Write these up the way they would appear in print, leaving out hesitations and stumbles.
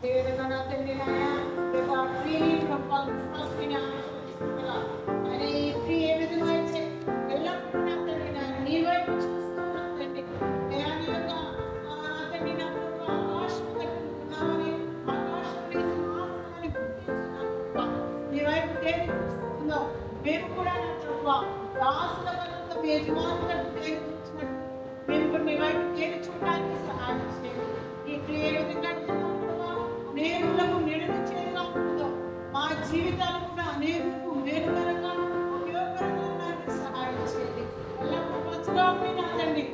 దేవుడుగా నా తండ్రి నాయన రేపు ఆ ట్రీని ప్రభావ విశ్వాసని ఆయన ఈ ట్రీ ఏ విధంగా అయితే ఎల్లప్పుడూ నా తండ్రి నాయన నీ వైపు చూస్తూ నా తండ్రి నీ యొక్క నా తండ్రి నా ప్రభావ ఆకాశం కట్టుకున్నామని ఆకాశం సింహాసనాన్ని నీ వైపు దేని చూస్తుందో మేము కూడా నా ప్రభావ దాసుల వల్ల మీ యజమానులకు దేని చూసినట్టు మేము కూడా మీ వైపు దేని చూడడానికి సహాయం చేయండి. ఈ క్రియ ఏ విధంగా అనేకులకు నిడును చేయగా ఉంటుందో మా జీవితాలు కూడా అనేకులకు మేలుకరంగా ఉపయోగకరంగా ఉండడానికి సహాయం చేయండి. ఎలా ప్రపంచండి నాదండి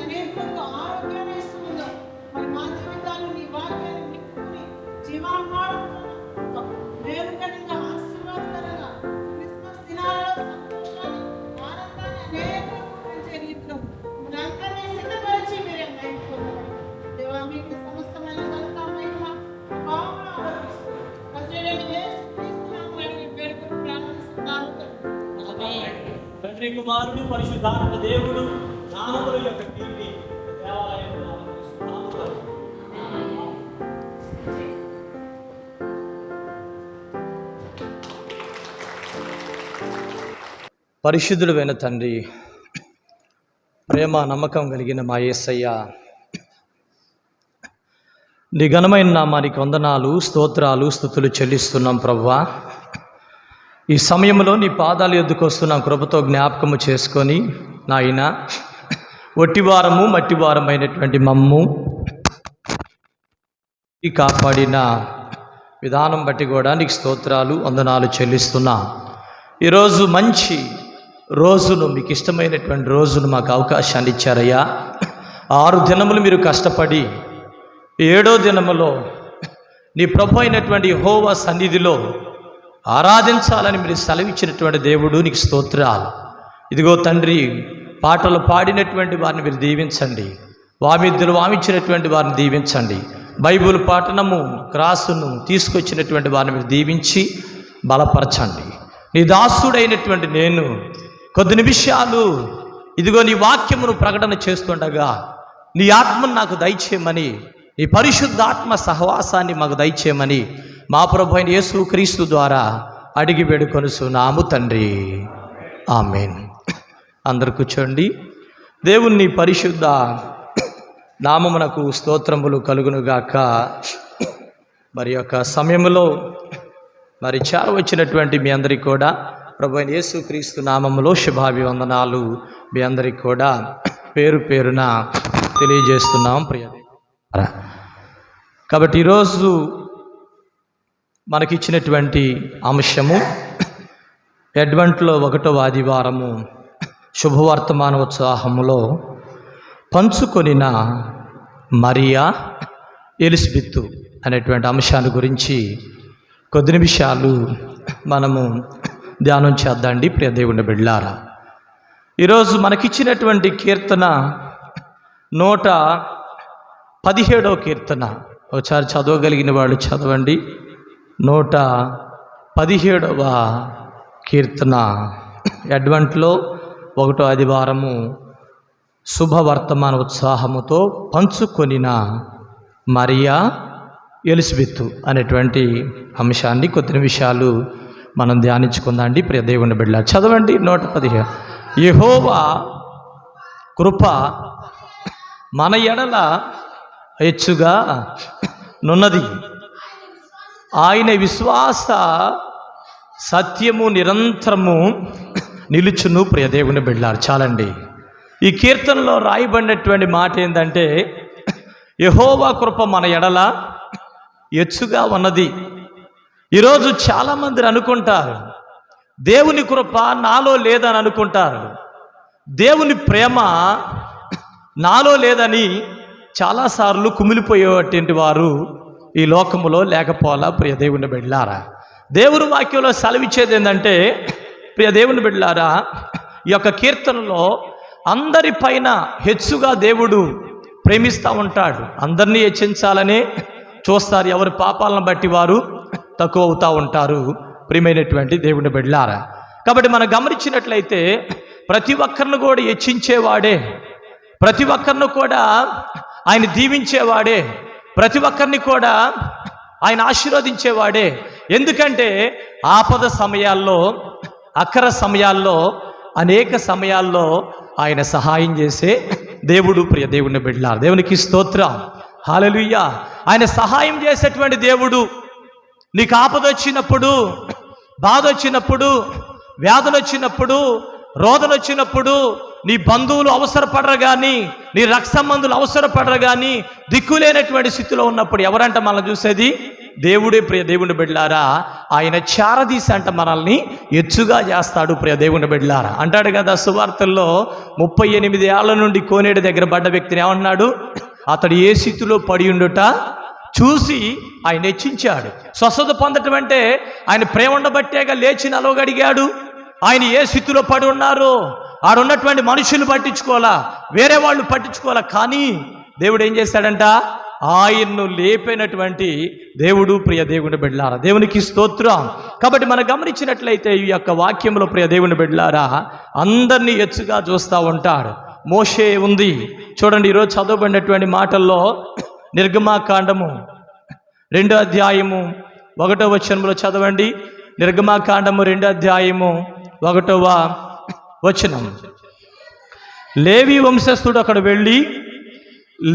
అనేకులకు ఆరోగ్యాన్ని ఇస్తుందో మరి మా జీవితాలు నీ వాక్యాన్ని నింపుకుని జీవాహారంగా మేలుకరంగా ఆశీర్వాదకరంగా క్రిస్మస్ దినాలలో సంతోషాన్ని ఆనందాన్ని అనేకులకు పెంచే రీతిలో అందరినీ సిద్ధపరిచి మీరు అన్యాయించుకోవాలి. దేవా మీకు సమస్తమైన తండ్రి కుమారుడు పరిశుద్ధాత్మ దేవుడు నామముల యొక్క కీర్తి దేవాలయంలో ఆనందిస్తున్నాము. పరిశుద్ధుడైన తండ్రి, ప్రేమ నమ్మకం కలిగిన మా యేసయ్య, నీ ఘనమైన నామానికి వందనాలు, స్తోత్రాలు, స్తుతులు చెల్లిస్తున్నాం ప్రభువా. ఈ సమయంలో నీ పాదాల యొద్దకు వస్తున్నాం, కృపతో జ్ఞాపకము చేసుకొని నాయన ఒట్టివారము మట్టివారమైనటువంటి మమ్ము ఈ కాపాడిన విధానం బట్టి కూడా నీకు స్తోత్రాలు వందనాలు చెల్లిస్తున్నా. ఈరోజు మంచి రోజును, మీకు ఇష్టమైనటువంటి రోజును మాకు అవకాశాన్ని ఇచ్చారయ్యా. 6 దినములు మీరు కష్టపడి 7వ దినములో నీ ప్రభు అయినటువంటి యెహోవా సన్నిధిలో ఆరాధించాలని మీరు సెలవిచ్చినటువంటి దేవుడు నీకు స్తోత్రాలు. ఇదిగో తండ్రి, పాటలు పాడినటువంటి వారిని మీరు దీవించండి, వామిద్దులు వామించినటువంటి వారిని దీవించండి, బైబిల్ పాఠనము క్రాసును తీసుకొచ్చినటువంటి వారిని మీరు దీవించి బలపరచండి. నీ దాసుడైనటువంటి నేను కొద్ది నిమిషాలు ఇదిగో నీ వాక్యమును ప్రకటన చేస్తుండగా నీ ఆత్మను నాకు దయచేయమని, నీ పరిశుద్ధాత్మ సహవాసాన్ని మాకు దయచేయమని మా ప్రభు అయిన యేసుక్రీస్తు ద్వారా అడిగి వేడుకొనుచున్నాము తండ్రి, ఆమేన్. అందరు కూర్చోండి. దేవుని పరిశుద్ధ నామమునకు స్తోత్రములు కలుగునుగాక. మరి యొక్క సమయంలో మరి చేరవచ్చినటువంటి మీ అందరికీ కూడా ప్రభు అయిన యేసుక్రీస్తు నామములో శుభాభివందనాలు మీ అందరికీ కూడా పేరు పేరున తెలియజేస్తున్నాం ప్రియ. కాబట్టి ఈరోజు మనకిచ్చినటువంటి అంశము అడ్వెంట్లో 1వ ఆదివారము శుభవర్తమాన ఉత్సాహములో పంచుకొనిన మరియా ఎలిజబెత్ అనేటువంటి అంశాన్ని గురించి కొద్ది నిమిషాలు మనము ధ్యానం చేద్దాండి ప్రియ దేవుని బిడ్డలారా. ఈరోజు మనకిచ్చినటువంటి కీర్తన 117వ కీర్తన. ఒకసారి చదవగలిగిన వాళ్ళు చదవండి. 117వ కీర్తన అడ్వెంట్లో 1వ ఆదివారము శుభవర్తమాన ఉత్సాహముతో పంచుకొనిన మరియా ఎలిజబెత్ అనేటువంటి అంశాన్ని కొద్ది నిమిషాలు మనం ధ్యానించుకుందాండి ప్రియ దేవుని బిడ్డలారా. చదవండి 117. యెహోవా కృప మన ఎడల హెచ్చుగా నున్నది, ఆయన విశ్వాస సత్యము నిరంతరము నిలుచును. ప్రియ దేవుని బిడ్డలారా, చాలండి. ఈ కీర్తనలో రాయబడినటువంటి మాట ఏంటంటే యెహోవా కృప మన ఎడల హెచ్చుగా ఉన్నది. ఈరోజు చాలామంది అనుకుంటారు దేవుని కృప నాలో లేదని అనుకుంటారు, దేవుని ప్రేమ నాలో లేదని చాలాసార్లు కుమిలిపోయేటువంటి వారు ఈ లోకములో లేకపోలా. ప్రియ దేవుని బిడ్డలారా, దేవుని వాక్యంలో సెలవిచ్చేది ఏంటంటే ప్రియ దేవుని బిడ్డలారా, ఈ యొక్క కీర్తనలో అందరిపైన హెచ్చుగా దేవుడు ప్రేమిస్తూ ఉంటాడు. అందరినీ హెచ్చించాలనే చూస్తారు, ఎవరి పాపాలను బట్టి వారు తక్కువ అవుతూ ఉంటారు. ప్రియమైనటువంటి దేవుని బిడ్డలారా, కాబట్టి మనం గమనించినట్లయితే ప్రతి ఒక్కరిని కూడా హెచ్చించేవాడే, ప్రతి ఒక్కరిని కూడా ఆయన దీవించేవాడే, ప్రతి ఒక్కరిని కూడా ఆయన ఆశీర్వదించేవాడే. ఎందుకంటే ఆపద సమయాల్లో, అక్కర సమయాల్లో, అనేక సమయాల్లో ఆయన సహాయం చేసే దేవుడు. ప్రియ దేవుని బిడ్డలారా, దేవునికి స్తోత్రం, హల్లెలూయా. ఆయన సహాయం చేసేటువంటి దేవుడు. నీకు ఆపద వచ్చినప్పుడు, బాధ వచ్చినప్పుడు, వ్యాధులు వచ్చినప్పుడు, రోదన వచ్చినప్పుడు, నీ బంధువులు అవసరపడరు కానీ, నీ రక్త సంబంధులు అవసరపడరు కానీ, దిక్కులేనటువంటి స్థితిలో ఉన్నప్పుడు ఎవరంట మనల్ని చూసేది? దేవుడే. ప్రియ దేవుని బిడ్డలారా, ఆయన చారదీసి అంట మనల్ని ఎచ్చుగా చేస్తాడు. ప్రియ దేవుని బిడ్డలారా, అంటాడు కదా సువార్తల్లో, 38 ఏళ్ల నుండి కోనేడు దగ్గర పడ్డ వ్యక్తిని ఏమన్నాడు? అతడు ఏ స్థితిలో పడి ఉండుట చూసి ఆయన హెచ్చించాడు. స్వస్థత పొందటం అంటే ఆయన ప్రేమ ఉండబట్టేగా లేచి నలవగడిగాడు. ఆయన ఏ స్థితిలో పడి ఉన్నారో ఆడున్నటువంటి మనుషులు పట్టించుకోవాలా, వేరే వాళ్ళు పట్టించుకోవాలా, కానీ దేవుడు ఏం చేశాడంట? ఆయన్ను లేపినటువంటి దేవుడు. ప్రియ దేవుని బిడ్డలారా, దేవునికి స్తోత్రం. కాబట్టి మనం గమనించినట్లయితే ఈ యొక్క వాక్యంలో ప్రియ దేవుని బిడ్డలారా, అందరినీ ఎచ్చుగా చూస్తూ ఉంటాడు. మోషే ఉంది చూడండి. ఈరోజు చదవబడినటువంటి మాటల్లో నిర్గమాకాండము 2వ అధ్యాయము 1వ వచనంలో చదవండి. నిర్గమాకాండము 2వ అధ్యాయము 1వ వచనం. లేవి వంశస్థుడు అక్కడ వెళ్ళి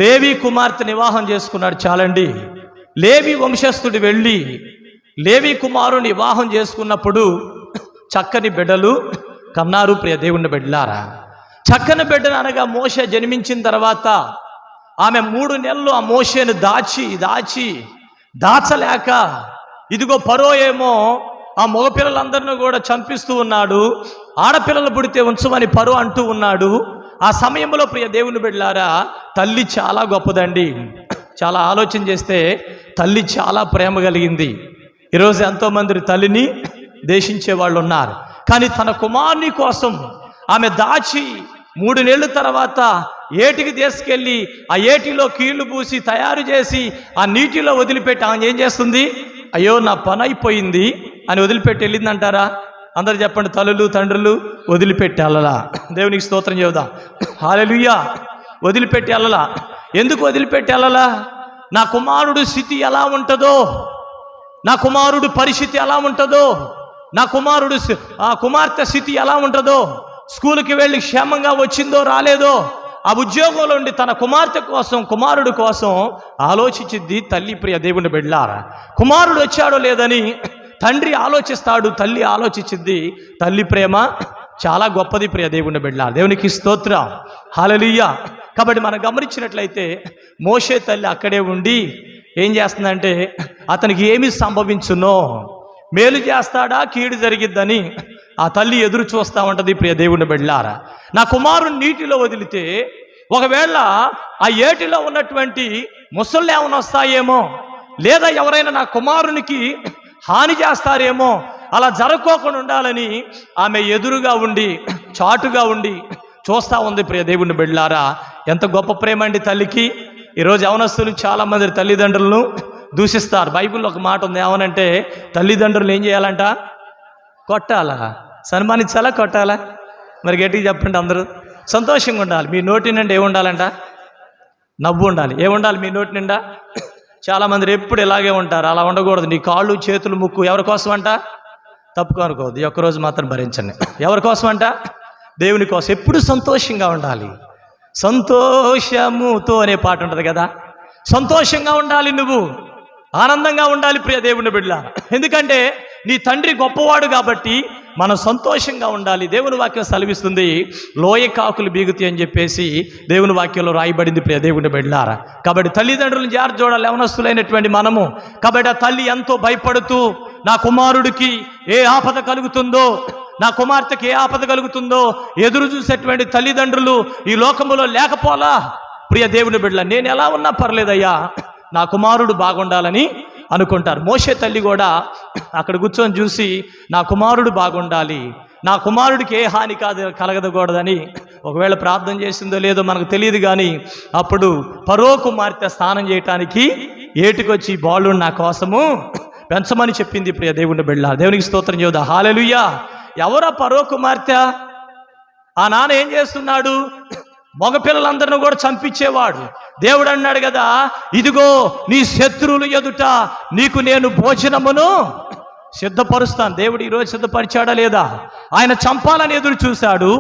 లేవి కుమార్తె వివాహం చేసుకున్నాడు. చాలండి. లేవి వంశస్థుడు వెళ్ళి లేవి కుమారుని వివాహం చేసుకున్నప్పుడు చక్కని బిడ్డలు కన్నారు. ప్రియ దేవుని బిడ్డలారా, చక్కని బిడ్డను అనగా మోషే జన్మించిన తర్వాత ఆమె 3 నెలలు ఆ మోషేను దాచలేక, ఇదిగో ఫరో ఏమో ఆ మగపిల్లలందరినీ కూడా చంపిస్తూ ఉన్నాడు. ఆడపిల్లలు పుడితే ఉంచమని ఫరో అంటూ ఉన్నాడు. ఆ సమయంలో ప్రియ దేవుని బిడ్డలారా, తల్లి చాలా గొప్పదండి. చాలా ఆలోచన చేస్తే తల్లి చాలా ప్రేమ కలిగింది. ఈరోజు ఎంతోమంది తల్లిని దేశించే వాళ్ళు ఉన్నారు. కానీ తన కుమారుని కోసం ఆమె దాచి 3 నెలల తర్వాత ఏటికి తీసుకెళ్ళి ఆ ఏటిలో కీళ్లు పూసి తయారు చేసి ఆ నీటిలో వదిలిపెట్టి ఆమె ఏం చేస్తుంది? అయ్యో నా పని అయిపోయింది అని వదిలిపెట్టి వెళ్ళిందంటారా? అందరు చెప్పండి. తల్లులు తండ్రులు వదిలిపెట్టి వెళ్ళలా. దేవునికి స్తోత్రం చెబుదాం, హల్లెలూయా. వదిలిపెట్టి వెళ్ళలా. ఎందుకు వదిలిపెట్టి వెళ్ళలా? నా కుమారుడు స్థితి ఎలా ఉంటుందో, నా కుమారుడు పరిస్థితి ఎలా ఉంటుందో, నా కుమార్తె స్థితి ఎలా ఉంటుందో, స్కూల్కి వెళ్ళి క్షేమంగా వచ్చిందో రాలేదో, ఆ ఉద్యోగంలో ఉండి తన కుమార్తె కోసం, కుమారుడు కోసం ఆలోచించింది తల్లి. ప్రియ దేవుని బిడ్డలారా, కుమారుడు వచ్చాడో లేదని తండ్రి ఆలోచిస్తాడు, తల్లి ఆలోచించింది. తల్లి ప్రేమ చాలా గొప్పది. ప్రియ దేవుని బిడ్డలారా, దేవునికి స్తోత్రం, హల్లెలూయా. కాబట్టి మనం గమనించినట్లయితే మోషే తల్లి అక్కడే ఉండి ఏం చేస్తుందంటే, అతనికి ఏమి సంభవించునో, మేలు చేస్తాడా కీడు జరిగిద్దని ఆ తల్లి ఎదురు చూస్తూ ఉంటుంది. ప్రియ దేవుని బిడ్డలారా, నా కుమారుని నీటిలో వదిలితే ఒకవేళ ఆ ఏటిలో ఉన్నటువంటి ముసళ్ళు ఏమైనా వస్తాయేమో, లేదా ఎవరైనా నా కుమారునికి హాని చేస్తారేమో, అలా జరగకోకుండా ఉండాలని ఆమె ఎదురుగా ఉండి, చాటుగా ఉండి చూస్తూ ఉంది. ప్రియ దేవుని బిడ్డలారా, ఎంత గొప్ప ప్రేమ అండి తల్లికి. ఈరోజు యవనస్తులు చాలామంది తల్లిదండ్రులను దూషిస్తారు. బైబిల్లో ఒక మాట ఉంది, ఏమనంటే తల్లిదండ్రులు ఏం చేయాలంట? కొట్టాలా? సన్మానించాలా? కొట్టాలా? మరి గట్టిగా చెప్పండి. అందరూ సంతోషంగా ఉండాలి. మీ నోటి నిండా ఏముండాలంట? నవ్వు ఉండాలి. ఏముండాలి మీ నోటి నిండా? చాలామంది ఎప్పుడు ఇలాగే ఉంటారు. అలా ఉండకూడదు. నీ కాళ్ళు చేతులు ముక్కు ఎవరి కోసం అంట? తప్పుకోనుకోవద్దు. ఈ ఒక్కరోజు మాత్రం భరించండి. ఎవరి కోసం అంట? దేవుని కోసం. ఎప్పుడు సంతోషంగా ఉండాలి. సంతోషముతో అనే పాట ఉంటుంది కదా, సంతోషంగా ఉండాలి, నువ్వు ఆనందంగా ఉండాలి. ప్రియ దేవుని బిడ్డ, ఎందుకంటే నీ తండ్రి గొప్పవాడు కాబట్టి మనం సంతోషంగా ఉండాలి. దేవుని వాక్యం సెలవిస్తుంది, లోయ కాకులు బీగుతాయి అని చెప్పేసి దేవుని వాక్యంలో రాయబడింది. ప్రియ దేవుని బిడ్డలారా, కాబట్టి తల్లిదండ్రులను జాగ్రత్త చూడాలి, యవనస్తులైనటువంటి మనము. కాబట్టి ఆ తల్లి ఎంతో భయపడుతూ, నా కుమారుడికి ఏ ఆపద కలుగుతుందో, నా కుమార్తెకి ఏ ఆపద కలుగుతుందో ఎదురు చూసేటువంటి తల్లిదండ్రులు ఈ లోకములో లేకపోలా. ప్రియ దేవుని బిడ్డల, నేను ఎలా ఉన్నా పర్లేదయ్యా, నా కుమారుడు బాగుండాలని అనుకుంటారు. మోషే తల్లి కూడా అక్కడ కూర్చొని చూసి, నా కుమారుడు బాగుండాలి, నా కుమారుడికి ఏ హాని కలగదకూడదని ఒకవేళ ప్రార్థన చేసిందో లేదో మనకు తెలియదు. కానీ అప్పుడు ఫరో కుమార్తె స్నానం చేయటానికి ఏటికొచ్చి బాలు నా కోసము పెంచమని చెప్పింది. ప్రియ దేవుని బిడ్డ, దేవునికి స్తోత్రం చెబుదా, హల్లెలూయా. ఎవరా ఫరో కుమార్తె? ఆ నాన్న ఏం చేస్తున్నాడు? మగపిల్లలందరినీ కూడా చంపించేవాడు. దేవుడు అన్నాడు కదా, ఇదిగో నీ శత్రువులు ఎదుట నీకు నేను భోజనమును సిద్ధపరుస్తాను. దేవుడు ఈరోజు సిద్ధపరిచాడా లేదా? ఆయన చంపాలని ఎదురు చూశాడు.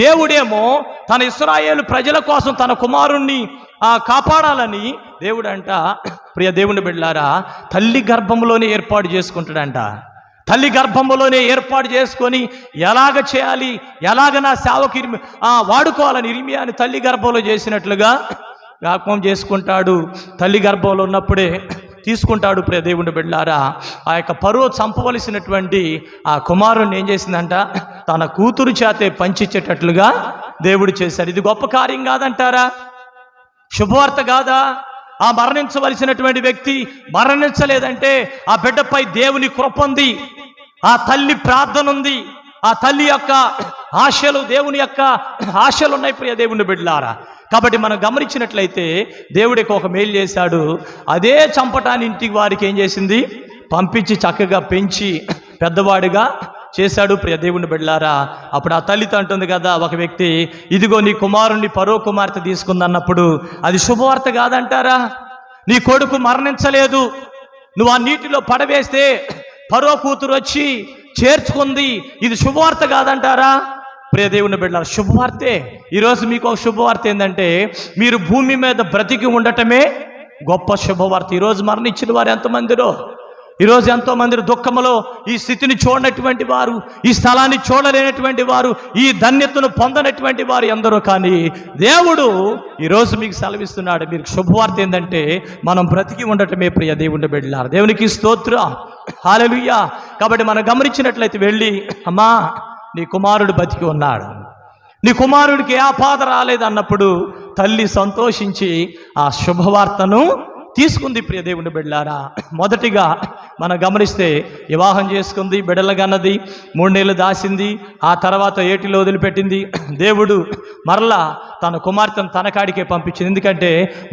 దేవుడేమో తన ఇశ్రాయేలు ప్రజల కోసం తన కుమారుణ్ణి కాపాడాలని దేవుడంట, ప్రియ దేవుని బిడ్డలారా, తల్లి గర్భంలోనే ఏర్పాటు చేసుకుంటాడంట. తల్లి గర్భంలోనే ఏర్పాటు చేసుకొని ఎలాగ చేయాలి, ఎలాగ నా సేవకి వాడుకోవాలని ఇర్మియాని తల్లి గర్భంలో చేసినట్లుగా జ్ఞాపకం చేసుకుంటాడు. తల్లి గర్భంలో ఉన్నప్పుడే తీసుకుంటాడు. ప్రియ దేవుని బిడ్డలారా, ఆ యొక్క ఫరో చంపవలసినటువంటి ఆ కుమారుణ్ణి ఏం చేసిందంట, తన కూతురు చేతే పంచిచ్చేటట్లుగా దేవుడు చేశాడు. ఇది గొప్ప కార్యం కాదంటారా? శుభవార్త కాదా? ఆ మరణించవలసినటువంటి వ్యక్తి మరణించలేదంటే ఆ బిడ్డపై దేవుని కృప ఉంది, ఆ తల్లి ప్రార్థన ఉంది, ఆ తల్లి యొక్క ఆశలు, దేవుని యొక్క ఆశలు ఉన్నాయి. ప్రియ దేవుని బిడ్డలారా, కాబట్టి మనం గమనించినట్లయితే దేవుడికి ఒక మేలు చేశాడు. అదే చంపటాన్ని ఇంటికి వారికి ఏం చేసింది, పంపించి చక్కగా పెంచి పెద్దవాడిగా చేశాడు. ప్రియ దేవుని బిడ్డలారా, అప్పుడు ఆ తల్లితో అంటుంది కదా ఒక వ్యక్తి, ఇదిగో నీ కుమారుణ్ణి ఫరో కుమార్తె తీసుకుందన్నప్పుడు అది శుభవార్త కాదంటారా? నీ కొడుకు మరణించలేదు, నువ్వు ఆ నీటిలో పడవేస్తే ఫరో కూతురు వచ్చి చేర్చుకుంది, ఇది శుభవార్త కాదంటారా? ప్రియ దేవుని బిడ్డలారా, శుభవార్తే. ఈరోజు మీకు ఒక శుభవార్త ఏంటంటే, మీరు భూమి మీద బ్రతికి ఉండటమే గొప్ప శుభవార్త. ఈరోజు మరణించిన వారు ఎంతమందిరో, ఈరోజు ఎంతోమంది దుఃఖములో ఈ స్థితిని చూడనటువంటి వారు, ఈ స్థలాన్ని చూడలేనటువంటి వారు, ఈ ధన్యతను పొందనటువంటి వారు ఎందరో, కానీ దేవుడు ఈరోజు మీకు సెలవిస్తున్నాడు. మీకు శుభవార్త ఏంటంటే మనం బ్రతికి ఉండటమే. ప్రియ దేవుని బిడ్డలారా, దేవునికి స్తోత్రం, హల్లెలూయా. కాబట్టి మనం గమనించినట్లయితే వెళ్ళి, అమ్మా నీ కుమారుడు బతికి ఉన్నాడు, నీ కుమారుడికి ఏ ఆపద రాలేదు అన్నప్పుడు తల్లి సంతోషించి ఆ శుభవార్తను తీసుకుంది. ప్రియ దేవుని బిడ్డలారా, మొదటిగా మనం గమనిస్తే వివాహం చేసుకుంది, బిడ్డలగన్నది, 3 నెలలు దాసింది, ఆ తర్వాత ఏటిలో వదిలిపెట్టింది. దేవుడు మరలా తన కుమార్తెను తన కాడికే పంపించింది. ఎందుకంటే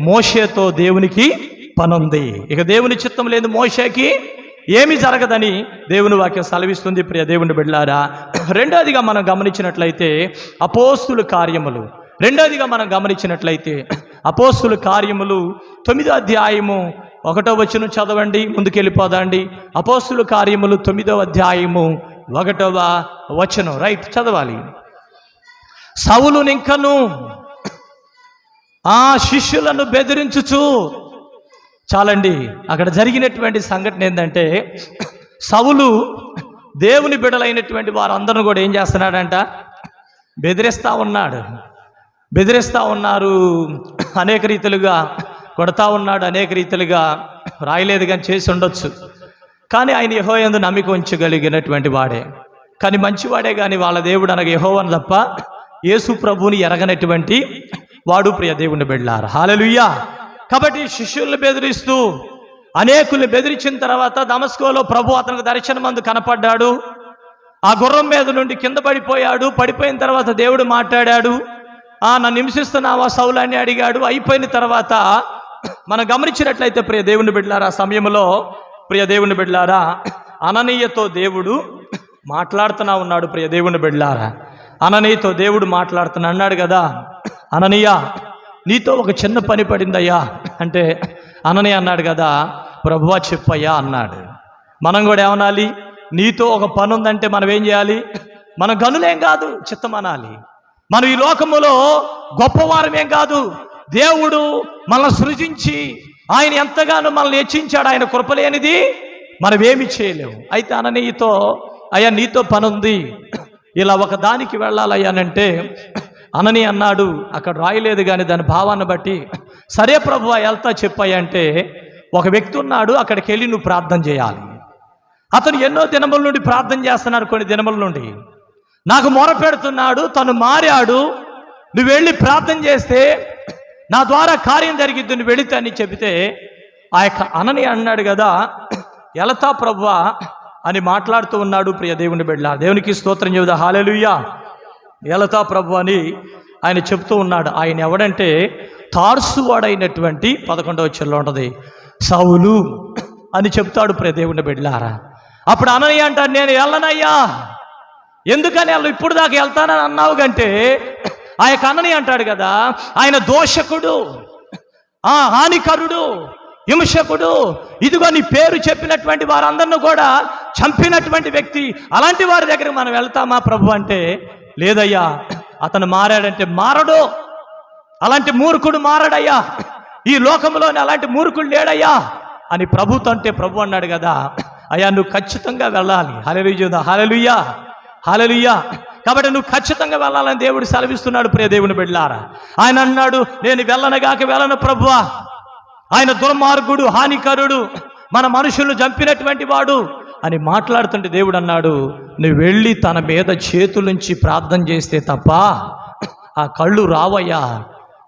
మోషేతో దేవునికి పనుంది. ఇక దేవుని చిత్తం లేదు మోషేకి ఏమి జరగదని దేవుని వాక్యం సెలవిస్తుంది. ప్రియ దేవుని బిడ్డలారా, రెండోదిగా మనం గమనించినట్లయితే అపోస్తుల కార్యములు, రెండోదిగా మనం గమనించినట్లయితే అపోస్తుల కార్యములు 9వ అధ్యాయము 1వ వచనం చదవండి, ముందుకెళ్ళిపోదండి. అపోస్తుల కార్యములు 9వ అధ్యాయము 1వ వచనం, రైట్, చదవాలి. సౌలు నింకను ఆ శిష్యులను బెదిరించుచు, చాలండి, అక్కడ జరిగినటువంటి సంఘటన ఏంటంటే, సౌలు దేవుని బిడ్డలైనటువంటి వారందరూ కూడా ఏం చేస్తున్నాడంట, బెదిరిస్తూ ఉన్నారు. అనేక రీతిలుగా కొడతా ఉన్నాడు, అనేక రీతిలుగా రాయలేదు కానీ చేసి ఉండొచ్చు. కానీ ఆయన యెహోవాయందు నమ్మిక ఉంచగలిగినటువంటి వాడే, కానీ మంచివాడే. కానీ వాళ్ళ దేవుడు అనగా యెహోవాను తప్ప యేసు ప్రభువుని ఎరగనటువంటి వాడు. ప్రియ దేవుని బిడ్డలారా, హల్లెలూయా. కాబట్టి శిష్యుల్ని బెదిరిస్తూ అనేకుల్ని బెదిరించిన తర్వాత దమస్కోలో ప్రభు అతనికి దర్శనమందు కనపడ్డాడు. ఆ గుర్రం మీద నుండి కింద పడిపోయాడు. పడిపోయిన తర్వాత దేవుడు మాట్లాడాడు. నన్ను హింసిస్తున్నావా సౌలు అని అడిగాడు. అయిపోయిన తర్వాత మనం గమనించినట్లయితే ప్రియ దేవుని బిడ్డలారా, సమయంలో ప్రియ దేవుని బిడ్డలారా, అననీయతో దేవుడు మాట్లాడుతూనే ఉన్నాడు. ప్రియ దేవుని బిడ్డలారా, అననీయతో దేవుడు మాట్లాడుతున్నా అన్నాడు కదా, అననీయ నీతో ఒక చిన్న పని పడిందయ్యా అంటే, అననీయ అన్నాడు కదా, ప్రభువా చెప్పయ్యా అన్నాడు. మనం కూడా ఏమనాలి, నీతో ఒక పని ఉందంటే మనం ఏం చేయాలి, మన గనులేం కాదు, చిత్తం అనాలి. మనం ఈ లోకములో గొప్పవారమేం కాదు, దేవుడు మనల్ని సృజించి ఆయన ఎంతగానో మనల్ని హెచ్చించాడు. ఆయన కృపలేనిది మనం ఏమి చేయలేము. అయితే అననీయతో, అయ్యా నీతో పని ఉంది, ఇలా ఒక దానికి వెళ్ళాలయ్యానంటే, అనని అన్నాడు, అక్కడ రాయలేదు కానీ దాని భావాన్ని బట్టి, సరే ప్రభువా వెళ్తా చెప్పాయి అంటే, ఒక వ్యక్తి ఉన్నాడు, అక్కడికి వెళ్ళి నువ్వు ప్రార్థన చేయాలి. అతను ఎన్నో దినముల నుండి ప్రార్థన చేస్తున్నాడు, కొన్ని దినముల నుండి నాకు మొర పెడుతున్నాడు, తను మారాడు, నువ్వు వెళ్ళి ప్రార్థన చేస్తే నా ద్వారా కార్యం జరిగిద్దు, నువ్వు వెళితే అని చెబితే, ఆ యొక్క అనని అన్నాడు కదా, వెళతా ప్రభువా అని మాట్లాడుతూ ఉన్నాడు. ప్రియ దేవుని బిడ్డ, దేవునికి స్తోత్రం చెబుదా, హల్లెలూయా. వెళతా ప్రభు అని ఆయన చెప్తూ ఉన్నాడు. ఆయన ఎవడంటే తార్సువాడైనటువంటి 11వ వచనంలో ఉంటుంది, సౌలు అని చెప్తాడు. ప్రియ దేవుని బిడ్డలారా, అప్పుడు అననీయ అంటాడు, నేను వెళ్ళనయ్యా. ఎందుకని ఇప్పుడు దాకా వెళ్తానని అన్నావు కంటే, ఆ యొక్క అననీయ అంటాడు కదా, ఆయన దోషకుడు, హానికరుడు, హింసకుడు, ఇదిగో నీ పేరు చెప్పినటువంటి వారందరిని కూడా చంపినటువంటి వ్యక్తి, అలాంటి వారి దగ్గరికి మనం వెళ్తామా ప్రభు అంటే, లేదయ్యా అతను మారాడంటే మారడు, అలాంటి మూర్ఖుడు మారడయ్యా, ఈ లోకంలోనే అలాంటి మూర్ఖుడు లేడయ్యా అని ప్రభుతో అంటే ప్రభు అన్నాడు కదా, అయ్యా నువ్వు ఖచ్చితంగా వెళ్ళాలి. హల్లెలూయా, హల్లెలూయా, హల్లెలూయా. కాబట్టి నువ్వు ఖచ్చితంగా వెళ్ళాలని దేవుడు సెలవిస్తున్నాడు. ప్రియ దేవుని బిడ్డలారా, ఆయన అన్నాడు, నేను వెళ్ళను ప్రభువా, ఆయన దుర్మార్గుడు, హానికరుడు, మన మనుషులను చంపినటువంటి వాడు అని మాట్లాడుతుంటే దేవుడు అన్నాడు, నువ్వు వెళ్ళి తన మీద చేతులుంచి ప్రార్థన చేస్తే తప్ప ఆ కళ్ళు రావయ్యా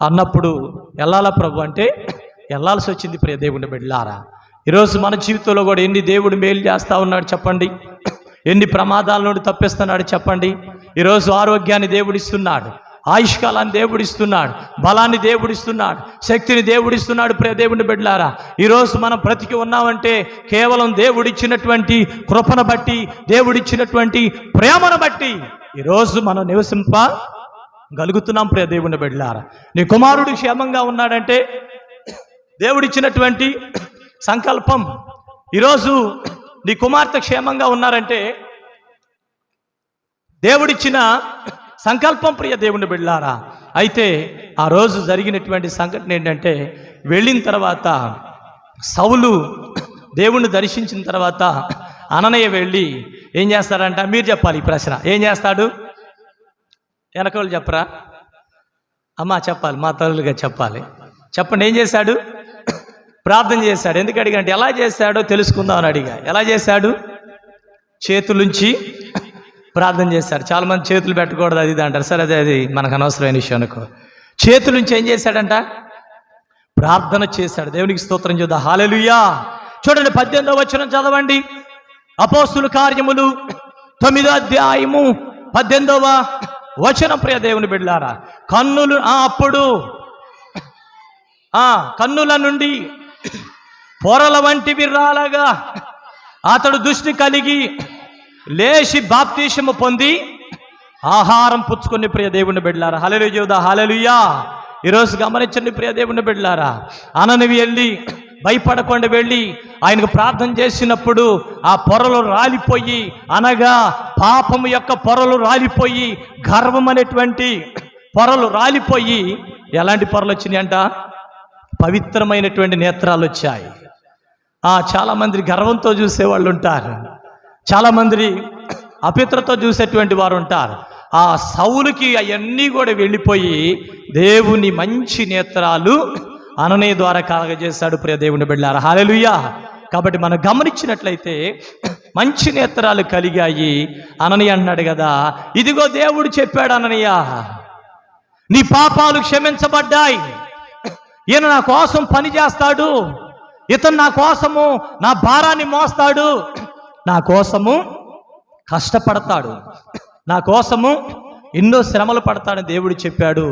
అన్నప్పుడు వెళ్ళాలా ప్రభు అంటే వెళ్ళాల్సి వచ్చింది. ప్రియ దేవుని బిడ్డలారా, ఈరోజు మన జీవితంలో కూడా ఎన్ని దేవుడు మేలు చేస్తూ ఉన్నాడు చెప్పండి, ఎన్ని ప్రమాదాల నుండి తప్పిస్తున్నాడు చెప్పండి. ఈరోజు ఆరోగ్యాన్ని దేవుడిస్తున్నాడు, ఆయుష్కాలాన్ని దేవుడిస్తున్నాడు, బలాన్ని దేవుడిస్తున్నాడు, శక్తిని దేవుడిస్తున్నాడు. ప్రియ దేవుని బిడ్డలారా, ఈరోజు మనం బ్రతికి ఉన్నామంటే కేవలం దేవుడిచ్చినటువంటి కృపను బట్టి, దేవుడిచ్చినటువంటి ప్రేమను బట్టి ఈరోజు మనం నివసింపగలుగుతున్నాం. ప్రియ దేవుని బిడ్డలారా, నీ కుమారుడు క్షేమంగా ఉన్నాడంటే దేవుడిచ్చినటువంటి సంకల్పం. ఈరోజు నీ కుమార్తె క్షేమంగా ఉన్నారంటే దేవుడిచ్చిన సంకల్పం. ప్రియ దేవుని బిడ్డలారా, అయితే ఆ రోజు జరిగినటువంటి సంఘటన ఏంటంటే, వెళ్ళిన తర్వాత సౌలు దేవుణ్ణి దర్శించిన తర్వాత అననయ్య వెళ్ళి ఏం చేస్తాడంట, మీరు చెప్పాలి ఈ ప్రశ్న. ఏం చేస్తాడు? వెనకలు చెప్పరా అమ్మా? చెప్పాలి, మా తల్లులుగా చెప్పాలి. చెప్పండి, ఏం చేశాడు? ప్రార్థన చేశాడు. ఎందుకు అడిగాంటే, ఎలా చేశాడో తెలుసుకుందాం అని అడిగా. ఎలా చేశాడు? చేతులుంచి ప్రార్థన చేశాడు. చాలామంది చేతులు పెట్టకూడదు అది ఇది అంటారు. సరే, అది మనకు అనవసరమైన విషయం అనుకో. చేతులుంచి ఏం చేశాడంట? ప్రార్థన చేశాడు. దేవునికి స్తోత్రం చూద్దాం. హల్లెలూయా. చూడండి, 18వ వచనం చదవండి. అపోస్తుల కార్యములు 9వ అధ్యాయము 18వ వచనం. ప్రియ దేవుని బిడ్డలారా, కన్నులు అప్పుడు కన్నుల నుండి పొరల వంటివి రాలగా అతడు దృష్టి కలిగి లేచి బాప్తీసము పొంది ఆహారం పుచ్చుకొని. ప్రియ దేవుని బిడ్డలారా, హల్లెలూయా, హల్లెలూయా. ఈరోజు గమనించండి ప్రియ దేవుని బిడ్డలారా, అననవి వెళ్ళి భయపడకుండా వెళ్ళి ఆయనకు ప్రార్థన చేసినప్పుడు ఆ పొరలు రాలిపోయి, అనగా పాపము యొక్క పొరలు రాలిపోయి, గర్వం అనేటువంటి పొరలు రాలిపోయి, ఎలాంటి పొరలు వచ్చినాయి అంట? పవిత్రమైనటువంటి నేత్రాలు వచ్చాయి. చాలామంది గర్వంతో చూసేవాళ్ళు ఉంటారు, చాలామంది అపిత్రతో చూసేటువంటి వారు ఉంటారు. ఆ సౌలుకి అవన్నీ కూడా వెళ్ళిపోయి దేవుని మంచి నేత్రాలు అననీయ ద్వారా కలగజేశాడు. ప్రియ దేవుని బిడ్డలారా, హల్లెలూయా. కాబట్టి మనం గమనించినట్లయితే మంచి నేత్రాలు కలిగాయి. అననీయ అన్నాడు కదా, ఇదిగో దేవుడు చెప్పాడు అననీయ, నీ పాపాలు క్షమించబడ్డాయి, ఈయన నా కోసం పని చేస్తాడు, ఇతను నా కోసము నా భారాన్ని మోస్తాడు, నా కోసము కష్టపడతాడు, నా కోసము ఎన్నో శ్రమలు పడతాడని దేవుడు చెప్పాడు.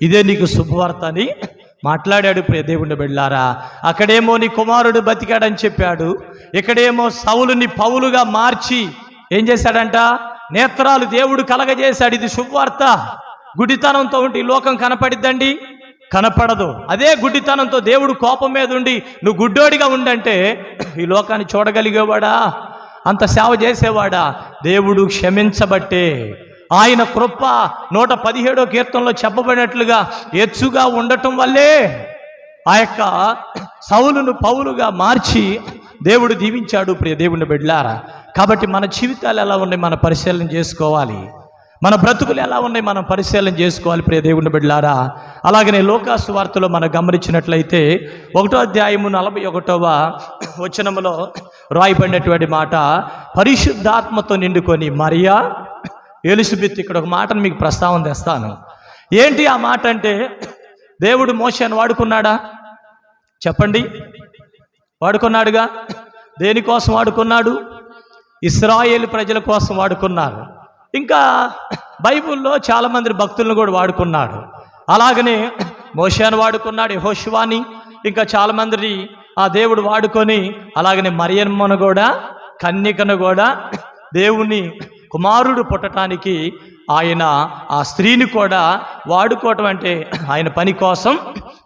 ఇదే నీకు శుభవార్త అని మాట్లాడాడు. ప్రియ దేవుని బిడ్డలారా, అక్కడేమో నీ కుమారుడు బతికాడని చెప్పాడు, ఇక్కడేమో సౌలుని పౌలుగా మార్చి ఏం చేశాడంట? నేత్రాలు దేవుడు కలగజేశాడు. ఇది శుభవార్త. గుడితనంతో ఉంటే ఈ లోకం కనపడిద్దండి? కనపడదు. అదే గుడ్డితనంతో దేవుడు కోపం మీద ఉండి నువ్వు గుడ్డోడిగా ఉండంటే ఈ లోకాన్ని చూడగలిగేవాడా? అంత సేవ చేసేవాడా? దేవుడు క్షమించబట్టే, ఆయన కృప 117వ కీర్తనలో చెప్పబడినట్లుగా ఎచ్చుగా ఉండటం వల్లే ఆ యొక్క సౌలును పౌలుగా మార్చి దేవుడు దీవించాడు. ప్రియ దేవుని బిడ్డలారా, కాబట్టి మన జీవితాలు ఎలా ఉన్నాయి మనం పరిశీలన చేసుకోవాలి, మన బ్రతుకులు ఎలా ఉన్నాయి మనం పరిశీలన చేసుకోవాలి. ప్రియ దేవుని బిడ్డలారా, అలాగనే లోకాసు వార్తలో మనం గమనించినట్లయితే 1వ అధ్యాయము 41వ వచనములో రాయబడినటువంటి మాట, పరిశుద్ధాత్మతో నిండుకొని మరియా ఎలిజబెత్. ఇక్కడ ఒక మాటను మీకు ప్రస్తావన తెస్తాను. ఏంటి ఆ మాట అంటే, దేవుడు మోషేను వాడుకున్నాడా? చెప్పండి, వాడుకున్నాడుగా. దేనికోసం వాడుకున్నాడు? ఇశ్రాయేలు ప్రజల కోసం వాడుకున్నారు. ఇంకా బైబిల్లో చాలామంది భక్తులను కూడా వాడుకున్నాడు. అలాగనే మోషేను వాడుకున్నాడు, యెహోషువాని, ఇంకా చాలామందిని ఆ దేవుడు వాడుకొని, అలాగనే మరియమ్మను కూడా, కన్యకను కూడా, దేవుని కుమారుడు పుట్టడానికి ఆయన ఆ స్త్రీని కూడా వాడుకోవటం అంటే ఆయన పని కోసం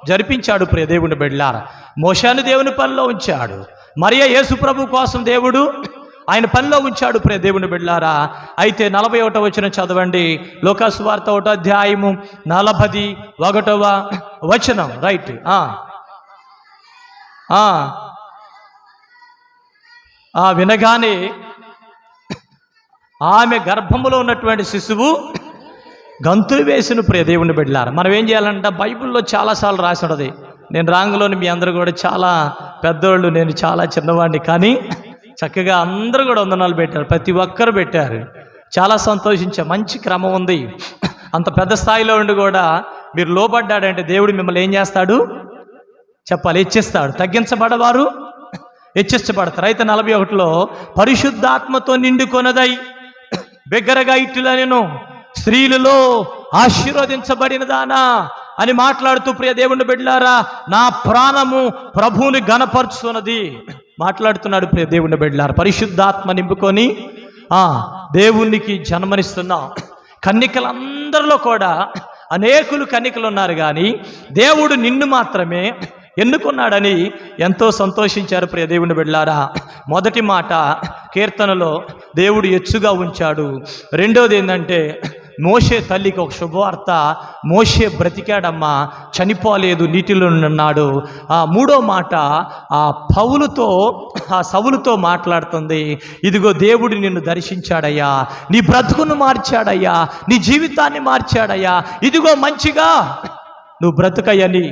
జరిపించాడు ప్రియ దేవుని బిడ్డలారా. మోషేను దేవుని పనిలో ఉంచాడు. మరియ యేసు ప్రభు కోసం దేవుడు ఆయన పనిలో ఉంచాడు ప్రియ దేవుని బిడ్డలారా. అయితే 41వ వచనం చదవండి. లూకా సువార్త 1వ అధ్యాయము 41వ వచనం. రైట్. వినగానే ఆమె గర్భములో ఉన్నటువంటి శిశువు గంతులు వేసిన ప్రియ దేవుని బిడ్డలారా. మనం ఏం చేయాలంటే బైబిల్లో చాలాసార్లు రాసి ఉన్నది. నేను రాంగులోని మీ అందరూ కూడా చాలా పెద్దోళ్ళు, నేను చాలా చిన్నవాడిని, కానీ చక్కగా అందరూ కూడా వందనాలు పెట్టారు. ప్రతి ఒక్కరు పెట్టారు. చాలా సంతోషించా. మంచి క్రమం ఉంది. అంత పెద్ద స్థాయిలో ఉండి కూడా మీరు లోబడ్డాడంటే దేవుడు మిమ్మల్ని ఏం చేస్తాడు చెప్పాలి? హెచ్చిస్తాడు. తగ్గించబడవారు హెచ్చించబడతారు. అయితే 41లో పరిశుద్ధాత్మతో నిండుకొనదై బిగ్గరగా ఇట్లా నేను స్త్రీలలో ఆశీర్వదించబడిన దానా అని మాట్లాడుతూ ప్రియ దేవుని బిడ్డలారా, నా ప్రాణము ప్రభువుని గణపరుచున్నది మాట్లాడుతున్నాడు ప్రియ దేవుని బిడ్డలారా. పరిశుద్ధాత్మ నింపుకొని దేవునికి జన్మనిస్తున్నాం. కన్నికలందరిలో కూడా అనేకులు కన్నికలు ఉన్నారు, కానీ దేవుడు నిన్ను మాత్రమే ఎన్నుకున్నాడని ఎంతో సంతోషించారు ప్రియ దేవుని బిడ్డలారా. మొదటి మాట కీర్తనలో దేవుడు ఎచ్చుగా ఉంచాడు. రెండోది ఏంటంటే మోషే తల్లికి ఒక శుభవార్త. మోషే బ్రతికాడమ్మా, చనిపోలేదు, నీటిలో ఉన్నాడు. మూడో మాట సౌలుతో మాట్లాడుతుంది. ఇదిగో దేవుడు నిన్ను దర్శించాడయ్యా, నీ బ్రతుకును మార్చాడయ్యా, నీ జీవితాన్ని మార్చాడయ్యా, ఇదిగో మంచిగా నువ్వు బ్రతుకయ్యని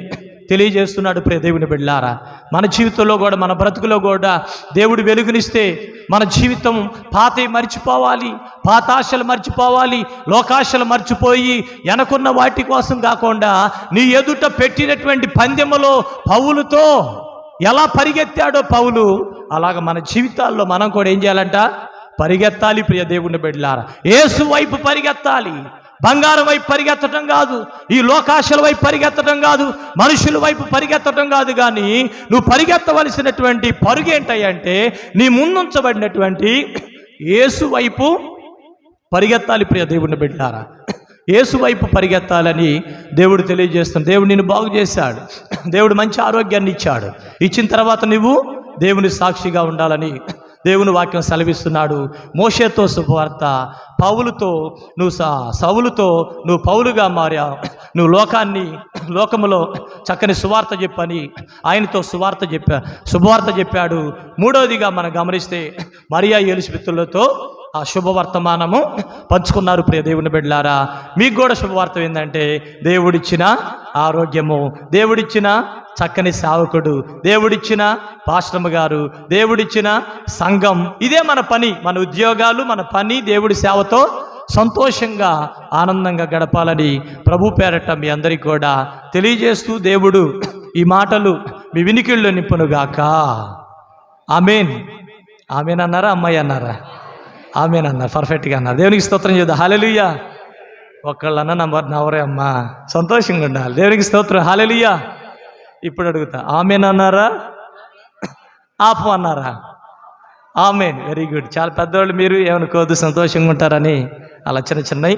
తెలియజేస్తున్నాడు ప్రియ దేవుని బిడ్డలారా. మన జీవితంలో కూడా, మన బ్రతుకులో కూడా దేవుడు వెలుగునిస్తే మన జీవితం పాతవి మర్చిపోవాలి, పాతాశలు మర్చిపోవాలి, లోకాశలు మర్చిపోయి వెనకున్న వాటి కోసం కాకుండా నీ ఎదుట పెట్టినటువంటి పందెములో పౌలుతో ఎలా పరిగెత్తాడో పౌలు, అలాగ మన జీవితాల్లో మనం కూడా ఏం చేయాలంట? పరిగెత్తాలి ప్రియ దేవుని బిడ్డలారా. యేసు వైపు పరిగెత్తాలి. బంగారం వైపు పరిగెత్తడం కాదు, ఈ లోకాశల వైపు పరిగెత్తడం కాదు, మనుషుల వైపు పరిగెత్తడం కాదు, కానీ నువ్వు పరిగెత్తవలసినటువంటి పరుగు ఏంటంటే నీ ముందుంచబడినటువంటి యేసు వైపు పరిగెత్తాలి ప్రియ దేవుని బిడ్డలారా. యేసు వైపు పరిగెత్తాలని దేవుడు తెలియజేస్తున్నాడు. దేవుడు నిన్ను బాగు చేశాడు. దేవుడు మంచి ఆరోగ్యాన్ని ఇచ్చాడు. ఇచ్చిన తర్వాత నువ్వు దేవుని సాక్షిగా ఉండాలని దేవుని వాక్యం సెలవిస్తున్నాడు. మోషేతో శుభవార్త, సౌలుతో నువ్వు పౌలుగా మారావు, నువ్వు లోకములో చక్కని సువార్త చెప్పని ఆయనతో శుభవార్త చెప్పాడు. మూడవదిగా మనం గమనిస్తే మరియా ఎలిజబెతులతో ఆ శుభవర్తమానము పంచుకున్నారు ప్రియ దేవుని బిడ్డలారా. మీకు కూడా శుభవార్త ఏంటంటే దేవుడిచ్చిన ఆరోగ్యము, దేవుడిచ్చిన చక్కని సేవకుడు, దేవుడిచ్చిన పాస్టమ్ గారు, దేవుడిచ్చిన సంఘం. ఇదే మన పని, మన ఉద్యోగాలు, మన పని దేవుడి సేవతో సంతోషంగా ఆనందంగా గడపాలని ప్రభు పేరట మీ అందరికీ కూడా తెలియజేస్తూ దేవుడు ఈ మాటలు మీ వినికిళ్ళు నింపునుగాక. ఆమేన్. ఆమేన్ అన్నారా? అమ్మాయి అన్నారా? ఆమేన్ అన్నారు. పర్ఫెక్ట్గా అన్నారు. దేవునికి స్తోత్రం చేద్దాం. హల్లెలూయా. ఒకళ్ళన్నా నవరే అమ్మా, సంతోషంగా ఉండాలి. దేవునికి స్తోత్రం. హల్లెలూయా. ఇప్పుడు అడుగుతా, ఆమేన్ అన్నారా? ఆపు అన్నారా? ఆమేన్. Very good. చాలా పెద్దవాళ్ళు మీరు, ఏమనుకోవద్దు, సంతోషంగా ఉంటారని అలా చిన్నవి.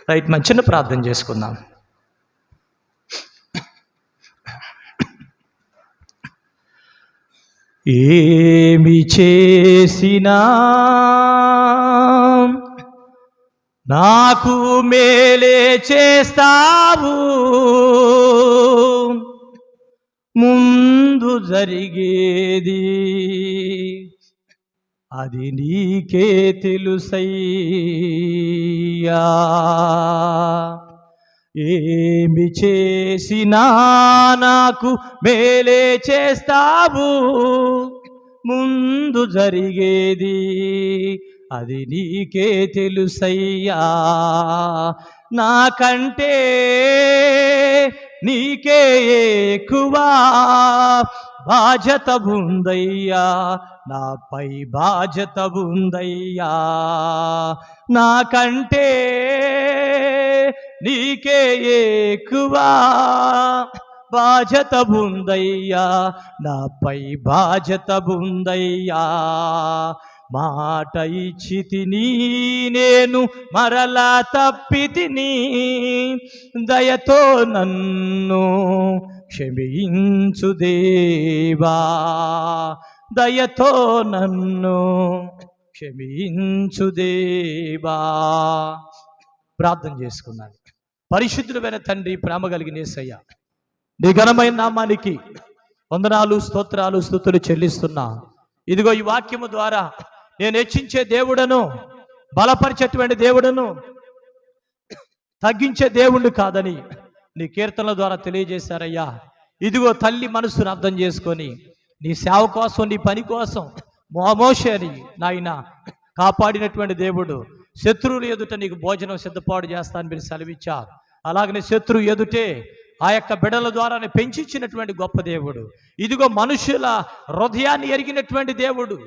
రైట్, మనం చిన్న ప్రార్థన చేసుకుందాం. ఏమి చేసినా నాకు మేలే చేస్తావు, ముందు జరిగేది అది నీకే తెలుసయ్యా. ఏమి చేసినా నాకు మేలే చేస్తావు, ముందు జరిగేది అది నీకే తెలుసయ్యా. నాకంటే నీకే ఎక్కువ బాధ్యత ఉందయ్యా, నాపై బాధ్యత ఉందయ్యా. నాకంటే నీకే ఎక్కువ బాధ్యత ఉందయ్యా, నాపై బాధ్యత ఉందయ్యా. మాట ఇచ్చి తిని నేను మరలా తప్పి తిని, దయతో నన్ను క్షమించు దేవా, దయతో నన్ను క్షమించు దేవా. ప్రార్థన చేసుకున్నాను. పరిశుద్ధుడైన తండ్రి, ప్రేమ కలిగిన యేసయ్య, నీ ఘనమైన నామానికి వందనాలు, స్తోత్రాలు, స్తుతులు చెల్లిస్తున్నా. ఇదిగో ఈ వాక్యము ద్వారా నేను హెచ్చించే దేవుడను, బలపరిచేటువంటి దేవుడను, తగ్గించే దేవుడు కాదని నీ కీర్తనల ద్వారా తెలియజేశారయ్యా. ఇదిగో తల్లి మనసును అర్థం చేసుకొని నీ సేవ కోసం, నీ పని కోసం మోషేని నాయన కాపాడినటువంటి దేవుడు, శత్రువులు ఎదుట నీకు భోజనం సిద్ధపాటు చేస్తానని మీరు సెలవిచ్చారు. అలాగనే శత్రువు ఎదుటే ఆ యొక్క బిడల ద్వారానే పెంచిచ్చినటువంటి గొప్ప దేవుడు. ఇదిగో మనుషుల హృదయాన్ని ఎరిగినటువంటి దేవుడు,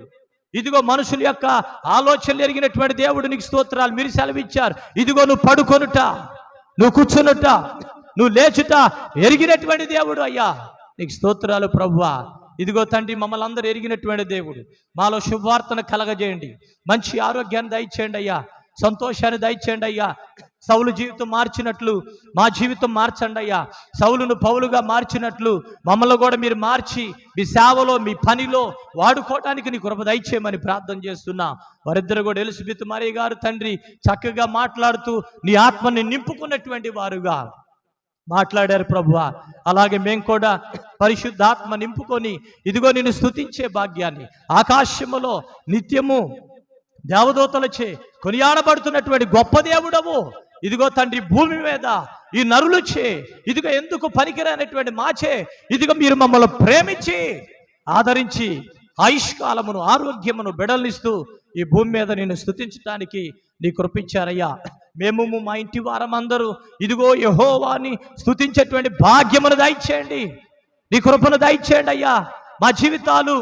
ఇదిగో మనుషుల యొక్క ఆలోచనలు ఎరిగినటువంటి దేవుడు, నీకు స్తోత్రాలు. మీరు సెలవిచ్చారు, ఇదిగో నువ్వు పడుకొనుట, నువ్వు కూర్చునుట, నువ్వు లేచుట ఎరిగినటువంటి దేవుడు అయ్యా. నీకు స్తోత్రాలు ప్రభువా. ఇదిగో తండ్రి, మమ్మల్ని అందరూ ఎరిగినటువంటి దేవుడు, మాలో శుభవార్తను కలగజేయండి, మంచి ఆరోగ్యాన్ని దయచేయండి అయ్యా, సంతోషాన్ని దయచేయండి అయ్యా. సౌలు జీవితం మార్చినట్లు మా జీవితం మార్చండి అయ్యా. సౌలును పౌలుగా మార్చినట్లు మమ్మల్ని కూడా మీరు మార్చి మీ సేవలో, మీ పనిలో వాడుకోవడానికి నీ కృప దయచేయమని ప్రార్థన చేస్తున్నా. వారిద్దరు కూడా ఎలిజబెత్ మరియ గారు తండ్రి చక్కగా మాట్లాడుతూ నీ ఆత్మని నింపుకున్నటువంటి వారుగా మాట్లాడారు ప్రభువా. అలాగే మేము కూడా పరిశుద్ధాత్మ నింపుకొని ఇదిగో నిన్ను స్తుతించే భాగ్యాన్ని, ఆకాశములో నిత్యము దేవదూతలచే కొనియాడబడుతున్నటువంటి గొప్ప దేవుడవు, ఇదిగో తండ్రి భూమి మీద ఈ నరులచే, ఇదిగో ఎందుకు పనికిరానటువంటి మాచే ఇదిగో మీరు మమ్మల్ని ప్రేమించి ఆదరించి ఆయుష్కాలమును, ఆరోగ్యమును బెడలిస్తూ ఈ భూమి మీద నేను స్తుతించడానికి నీ కృపించారయ్యా. మేము మా ఇంటి వారమందరూ ఇదిగో యెహోవాని స్తుతించేటువంటి భాగ్యమును దయచేయండి, నీ కృపను దయచేయండి అయ్యా. మా జీవితాలు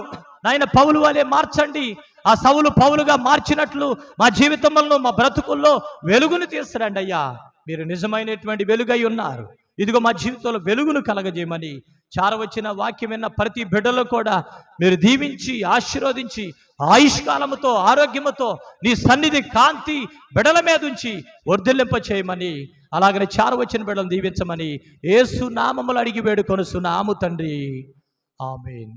నాయన పౌలు వలె మార్చండి. ఆ సౌలు పౌలుగా మార్చినట్లు మా జీవితంలో, మా బ్రతుకుల్లో వెలుగును తీసుకురండి అయ్యా. మీరు నిజమైనటువంటి వెలుగై ఉన్నారు. ఇదిగో మా జీవితంలో వెలుగును కలగజేయమని చారవచ్చిన వాక్యం విన్న ప్రతి బిడ్డలో కూడా మీరు దీవించి ఆశీర్వదించి ఆయుష్కాలముతో, ఆరోగ్యముతో నీ సన్నిధి కాంతి బిడ్డల మీద ఉంచి వర్ధిల్లింప చేయమని, అలాగనే చారవచ్చిన బిడ్డలను దీవించమని యేసు నామములో అడిగి వేడుకొనుచున్నాము తండ్రి. ఆమేన్.